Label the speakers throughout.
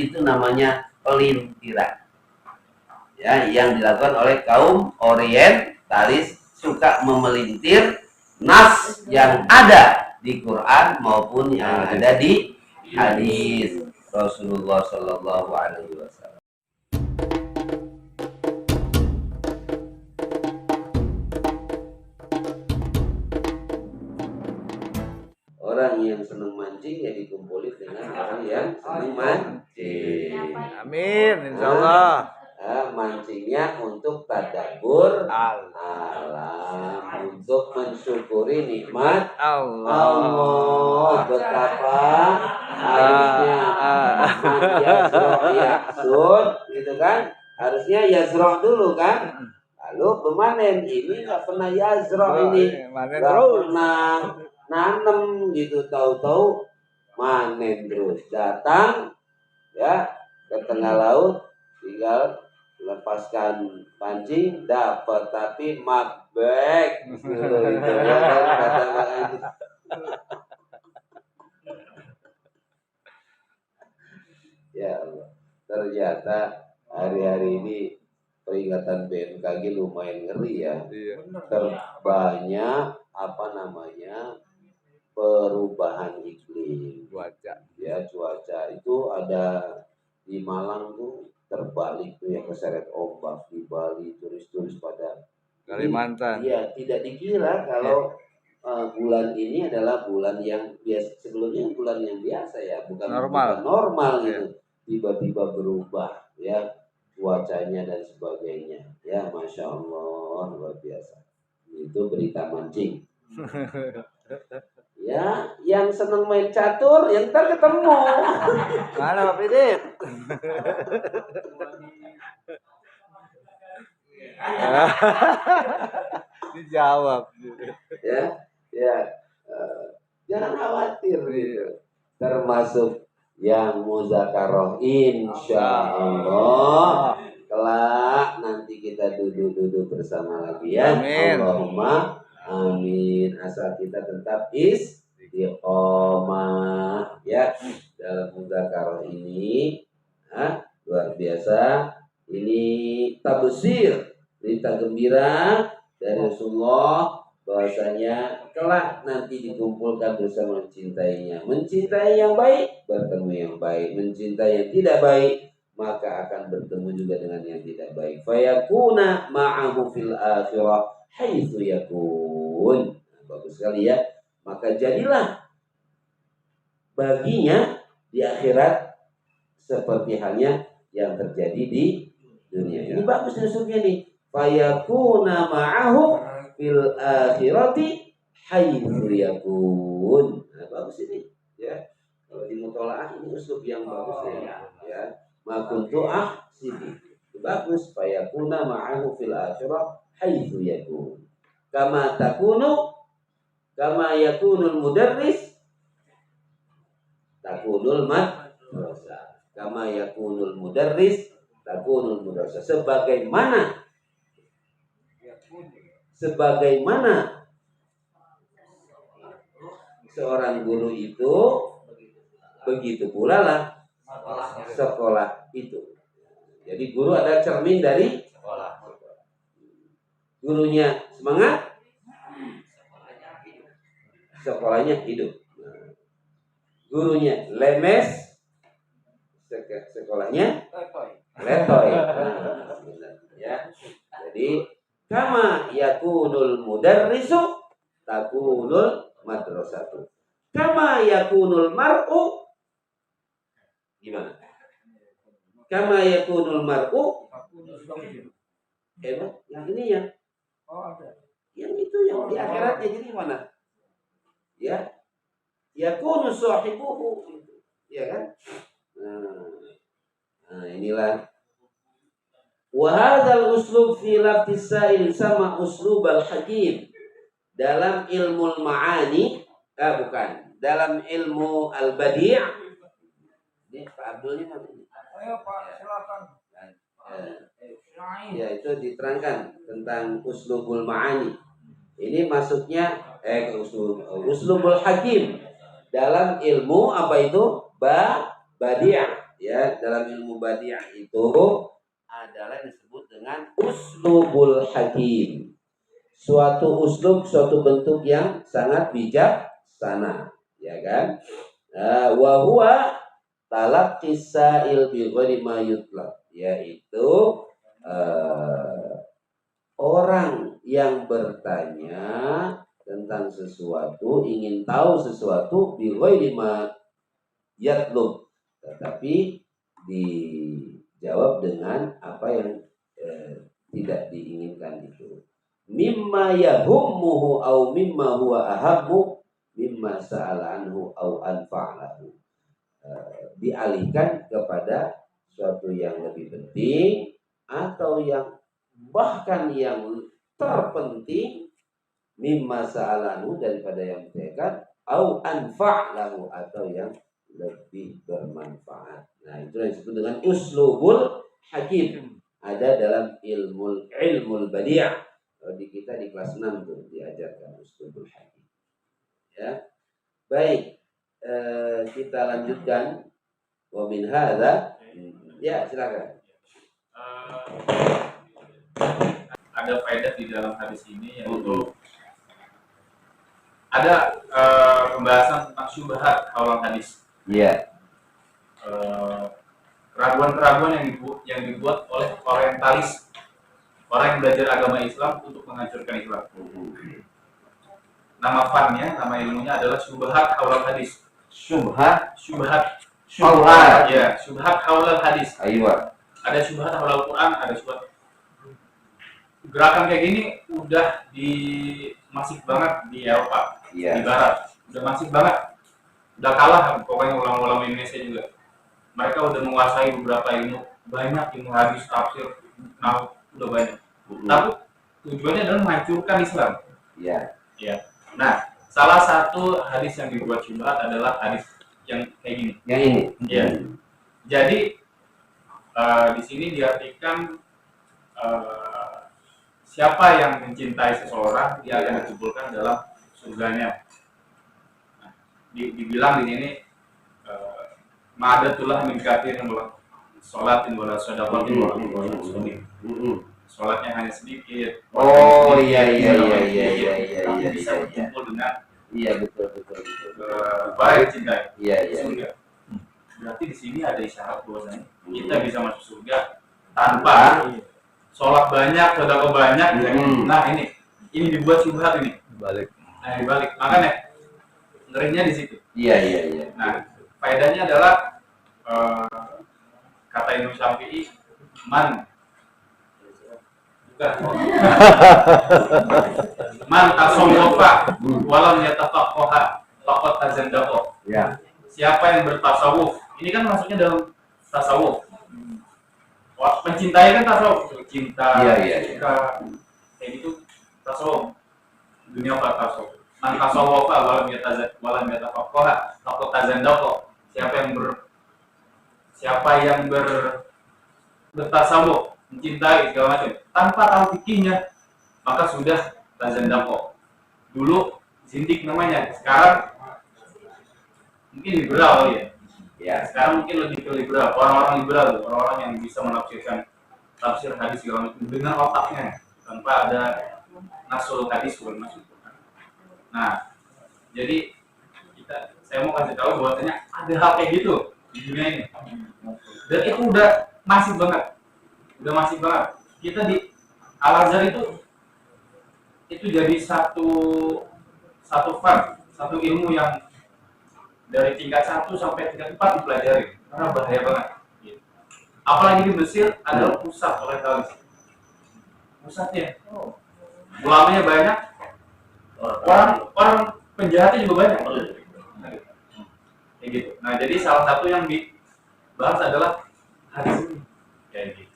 Speaker 1: itu namanya pelintiran. Ya, yang dilakukan oleh kaum orientalis, suka memelintir nas yang ada di Quran maupun yang ada di hadis Rasulullah Shallallahu Alaihi Wasallam. Orang yang senang mancing ya dikumpulin dengan orang yang senang mancing.
Speaker 2: Amin, insya Allah.
Speaker 1: Mancingnya untuk tadabbur alam, untuk mensyukuri nikmat Allah. Betapa harusnya yazroh gitu kan? Harusnya yazroh dulu kan? Lalu bemanen, ini nggak pernah yazroh, ini nggak pernah nanem gitu, tahu-tahu manen terus. Datang ya ke tengah laut, tinggal lepaskan pancing, dapat, tapi makbek gitu ya kan, kata ya Allah. Ternyata hari-hari ini peringatan BMKG lumayan ngeri ya. Terbanyak perubahan iklim, cuaca itu ada di Malang tuh terbalik tuh, yang keseret ombak. Di Bali turis-turis pada
Speaker 2: Kalimantan.
Speaker 1: Iya, tidak dikira kalau bulan ini adalah bulan yang biasa, sebelumnya bulan yang biasa ya, bukan normal gitu. Tiba-tiba berubah ya cuacanya dan sebagainya. Ya, Masya Allah, luar biasa. Itu berita mancing. Ya, yang seneng main catur, yang ntar ketemu.
Speaker 2: Mana Pak Pidit? Dijawab.
Speaker 1: Jangan khawatir gitu. Termasuk yang muzakarah, insya Allah kelak nanti kita duduk bersama lagi ya. Amin. Allahumma amin. Asal kita tetap istiqomah ya dalam muzakarah ini. Luar biasa. Ini tabsir, berita gembira dari Rasulullah bahwasanya kelak nanti dikumpulkan bersama mencintainya. Mencintai yang baik, bertemu yang baik. Mencintai yang tidak baik, maka akan bertemu juga dengan yang tidak baik. Fayakuna ma'ahu fil akhirah haitsu yakun. Bagus sekali ya. Maka jadilah baginya di akhirat seperti halnya yang terjadi di dunia. Ini bagus usulnya nih. Fayakuna ma'ahu fil akhirati haitsu yakun. Nah, bagus ini ya. Kalau di mutolaah ini usul yang bagus ya. Ma kuntu ahsibi. Bagus. Fayakuna ma'ahu fil akhirah haitsu yakun. Kama yakunul mudarris takunul madrasah. Kama yakunul mudarris takunul madrasah. Sebagaimana seorang guru itu, begitu pula lah sekolah itu. Jadi guru adalah cermin dari sekolah. Gurunya semangat, sekolahnya hidup. Gurunya lemes, sekolahnya letoy. Ya. Jadi kama yakunul mudarrisu takunul madrasatu. Kama yakunul mar'u, gimana? Kama yakunul mar'u, yang ini ya. Yang itu yang di akhiratnya jadi mana? Ya. Yakunu sahibuhu, ya kan? Nah, inilah wa hadzal uslub fi lafzis sa'il sama uslub al-hakim. Dalam ilmu ma'ani, dalam ilmu al-badi'. Ini Pak Abdulnya mana ini? Ayo Pak, silakan. Ya, itu diterangkan tentang uslubul ma'ani. Ini masuknya uslubul hakim dalam ilmu apa itu? Badi'ah, ya, dalam dalam ilmu badi'ah itu adalah disebut dengan uslubul hakim. Suatu uslub, suatu bentuk yang sangat bijaksana, ya kan? Wa huwa talaqqis sa'il bi ghairi ma yutlab, yaitu orang yang bertanya tentang sesuatu, ingin tahu sesuatu bi ghairi ma yatlub, tetapi dijawab dengan apa yang tidak diinginkan itu. Mimma yahummuhu au mimma huwa ahabbu mimma sa'ala anhu au anfa'alahu. Dialihkan kepada suatu yang lebih penting atau yang bahkan yang terpenting, mimma sa'ala anhu, daripada yang ditanyakan, au anfa'alahu, atau yang lebih bermanfaat. Nah, itu yang disebut dengan uslubul hakim. Ada dalam ilmu badi'ah. Di kita di kelas 6 tuh diajarkan uslubul hakim. Ya. Baik, kita lanjutkan. Wa min hadza, ya silakan.
Speaker 3: Ada faedah di dalam hadis ini, yaitu ada pembahasan tentang syubhat haul hadis.
Speaker 1: Iya.
Speaker 3: Keraguan-keraguan yang dibuat oleh orientalis, orang yang belajar agama Islam untuk menghancurkan Islam. Nama fannya, nama ilmunya adalah syubhat haul hadis.
Speaker 1: Syubhat
Speaker 3: Ya, syubhat haul hadis.
Speaker 1: Aywa.
Speaker 3: Ada syubhat haul Quran, ada syubhat. Gerakan kayak gini udah masif banget di Eropa, di Barat. Udah masif banget. Udah kalah pokoknya ulama-ulama Indonesia juga. Mereka udah menguasai beberapa ilmu, banyak ilmu hadis, tafsir, nah udah banyak. Tapi tujuannya adalah menghancurkan Islam.
Speaker 1: Iya.
Speaker 3: Ya. Nah, salah satu hadis yang dibuat syubhat adalah hadis yang kayak gini.
Speaker 1: Yang ini.
Speaker 3: Iya. Jadi di sini diartikan siapa yang mencintai seseorang, dia akan dikumpulkan dalam surganya. Nah, dibilang di sini ma'adatullah min kafirin wala sholatin wala shadaqatin wala nusukin. Sholatnya hanya sedikit.
Speaker 1: Oh iya.
Speaker 3: Tapi bisa berkumpul dengan
Speaker 1: betul.
Speaker 3: baik cinta.
Speaker 1: Iya.
Speaker 3: Surga. Berarti di sini ada isyarat bahwasanya kita bisa masuk surga tanpa sholat banyak, sedekah banyak. Nah ini dibuat syubhat ini. Dibalik. Makanya ngerinya di situ.
Speaker 1: Iya.
Speaker 3: Nah, faedahnya adalah kata Imam Syafi'i, man tasawwafa walam yatafaqaha faqad tazandaqa.
Speaker 1: Ya.
Speaker 3: Siapa yang bertasawuf? Ini kan maksudnya dalam tasawuf. Mencintai kan tasawuf, cinta, suka, kayak gitu tasawuf. Dunia apa tasawuf? Man tasawwafa walam yatafaqaha faqad tazandaqa. Siapa yang bertasawuf, mencintai segala macam tanpa tahu fikihnya, maka sudah tazandaqo. Dulu zindik namanya, sekarang mungkin liberal ya. Sekarang mungkin lebih ke liberal, orang-orang liberal, orang-orang yang bisa menafsirkan tafsir hadis segala macam dengan otaknya tanpa ada nasul hadis bukan nasul Quran. Nah, jadi saya mau kasih tahu bahwasanya ada hal kayak gitu di dunia ini, dan itu udah masif banget. Kita di Al-Azhar itu jadi satu ilmu yang dari tingkat 1 sampai tingkat 4 dipelajari, karena bahaya banget. Apalagi di Mesir adalah pusat orientalis. Pusatnya, ulamanya banyak, orang penjahatnya juga banyak. Kayak gitu. Nah, jadi salah satu yang dibahas adalah hadis ini. Kayak gitu.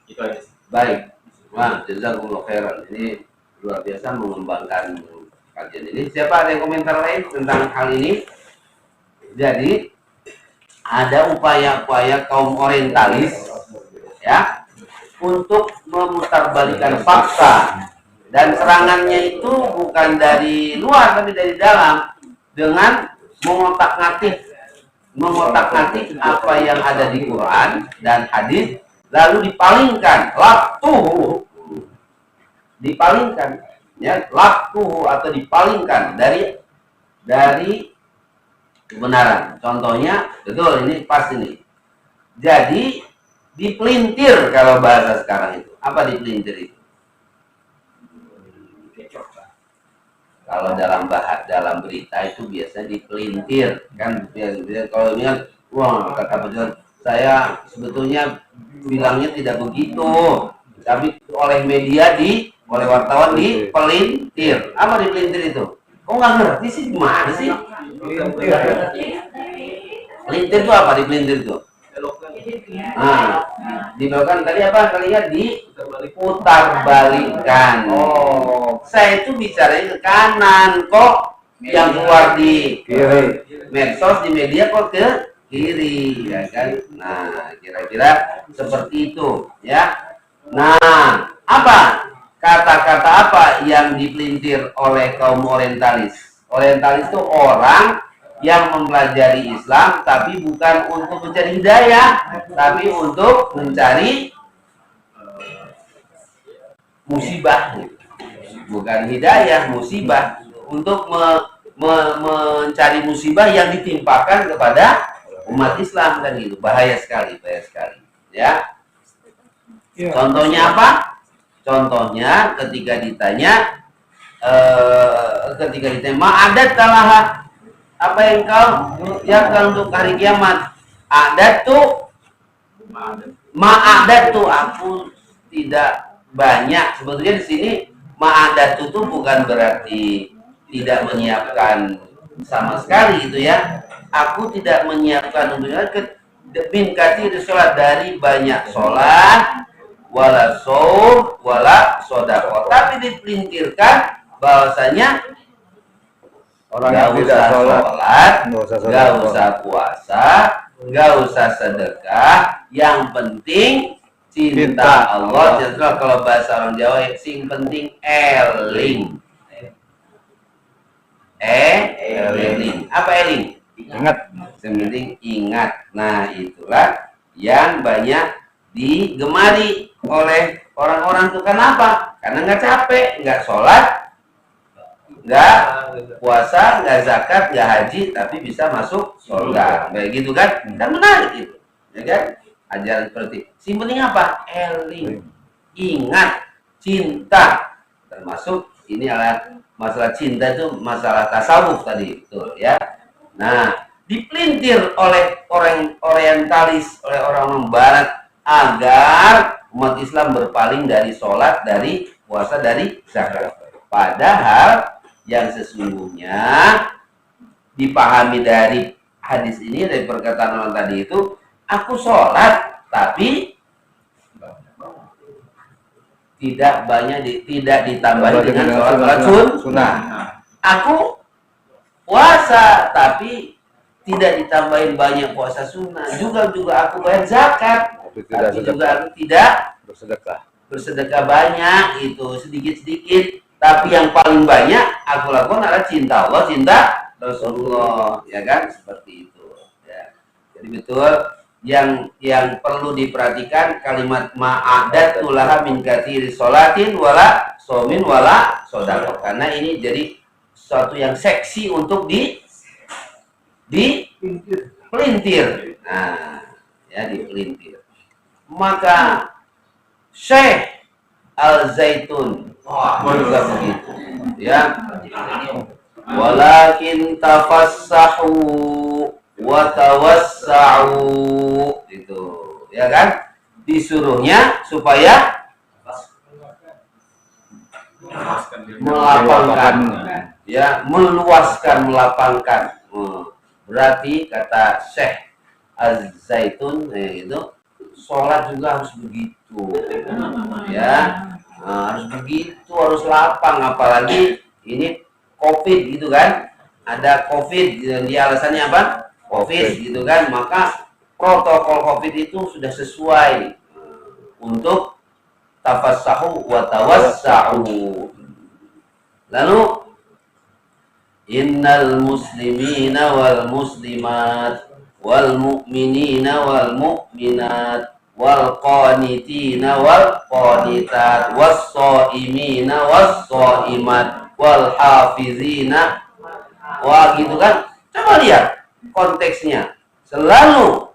Speaker 3: Itu aja sih.
Speaker 1: Baik. Wah, jazakumullah khairan. Ini luar biasa mengembangkan kajian ini. Siapa ada yang komentar lain tentang hal ini? Jadi ada upaya-upaya kaum orientalis ya untuk memutarbalikan fakta, dan serangannya itu bukan dari luar tapi dari dalam dengan mengotak-ngatik mengotak-atik apa yang ada di Quran dan hadis, lalu dipalingkan, dipalingkan, ya, atau dipalingkan dari kebenaran. Contohnya, betul, ini pas ini. Jadi dipelintir kalau bahasa sekarang itu. Apa dipelintir itu? Kalau dalam berita itu biasanya dipelintir kan, kalau ini kan, wah kata pejabat saya sebetulnya bilangnya tidak begitu, tapi oleh media oleh wartawan dipelintir. Apa dipelintir itu? Kok nggak ngerti sih, gimana sih? Pelintir itu apa dipelintir itu? Nah, dibelokkan tadi apa kalinya diputar balikan. Oh, saya itu bicara ke kanan, kok yang keluar di medsos, di media kok ke kiri, ya kan? Nah, kira-kira seperti itu, ya. Nah, apa kata-kata apa yang dipelintir oleh kaum orientalis? Orientalis itu orang yang mempelajari Islam tapi bukan untuk mencari hidayah, tapi untuk mencari musibah. Bukan hidayah, musibah. Untuk mencari musibah yang ditimpakan kepada umat Islam, kan gitu. Bahaya sekali, ya. Contohnya apa? Contohnya ketika ditanya ma'adat talaha, apa yang kau siapkan untuk hari kiamat? Adat tuh, ma'adat tuh aku tidak banyak. Sebetulnya di sini ma'adat tuh bukan berarti tidak menyiapkan sama sekali gitu ya. Aku tidak menyiapkan untuknya min katsir sholat, dari banyak sholat, wala shaum, wala sodaqah. Tapi dipelintirkan bahwasanya nggak usah sholat, nggak usah puasa, nggak usah sedekah, yang penting cinta Allah. Kalau bahasa orang Jawa, sing penting eling. Eling. Apa eling? Ingat. Yang penting ingat. Nah, itulah yang banyak digemari oleh orang-orang itu. Kenapa? Karena nggak capek, nggak sholat, nggak puasa, nggak zakat, nggak haji, tapi bisa masuk surga. Kayak gitu kan? Kan menarik itu, ya kan? Ajaran seperti sing penting apa? Eling, ingat, cinta. Termasuk ini adalah masalah cinta, itu masalah tasawuf tadi, betul ya. Nah, dipelintir oleh orang orientalis, oleh orang barat, agar umat Islam berpaling dari sholat, dari puasa, dari zakat. Padahal yang sesungguhnya dipahami dari hadis ini, dari perkataan orang tadi itu, aku sholat tapi tidak banyak, tidak ditambahi dengan sholat sunnah. Aku puasa tapi tidak ditambahin banyak puasa sunnah. Juga aku bayar zakat, tapi juga aku tidak bersedekah banyak, itu sedikit-sedikit. Tapi yang paling banyak aku lakukan adalah cinta Allah, cinta Rasulullah, ya kan? Seperti itu. Ya. Jadi betul yang perlu diperhatikan kalimat ma'adatu laha min katsiri sholatin wala shomin wala sodaqah. Karena ini jadi sesuatu yang seksi untuk dipelintir. Nah, ya dipelintir. Maka Syekh Al-Zaitun juga begitu, ya. Walakin tafassahu wa tawassa'u, itu, ya kan? Disuruhnya supaya melapangkan, ya, meluaskan, melapangkan. Berarti kata Syekh Az-Zaitun itu sholat juga harus begitu, ya. Harus begitu, harus lapang. Apalagi ini COVID gitu kan, ada COVID, dia alasannya apa? COVID gitu kan, maka protokol COVID itu sudah sesuai untuk tafassahu wa tawassa'u. Lalu innal muslimina wal muslimat wal mu'minina wal mu'minat wal qanitina wal qanitat was shaimina was shaimat wal hafizina. Wah, gitu kan? Coba lihat konteksnya. Selalu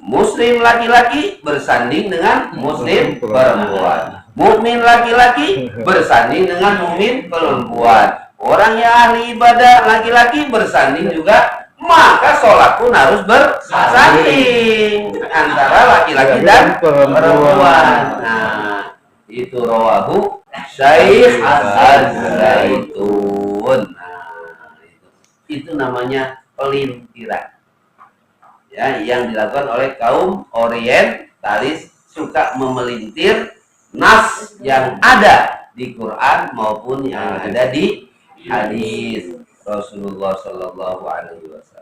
Speaker 1: muslim laki-laki bersanding dengan muslim perempuan. Mukmin laki-laki bersanding dengan mukmin perempuan. Orang yang ahli ibadah laki-laki bersanding juga, maka sholat pun harus bersanding antara laki-laki dan perempuan. Nah, itu rawahu Syekh Az-Zaitun. Nah, itu namanya pelintiran. Ya, yang dilakukan oleh kaum orientalis, suka memelintir nas yang ada di Quran maupun yang ada di hadis Rasulullah Sallallahu Alaihi Wasallam.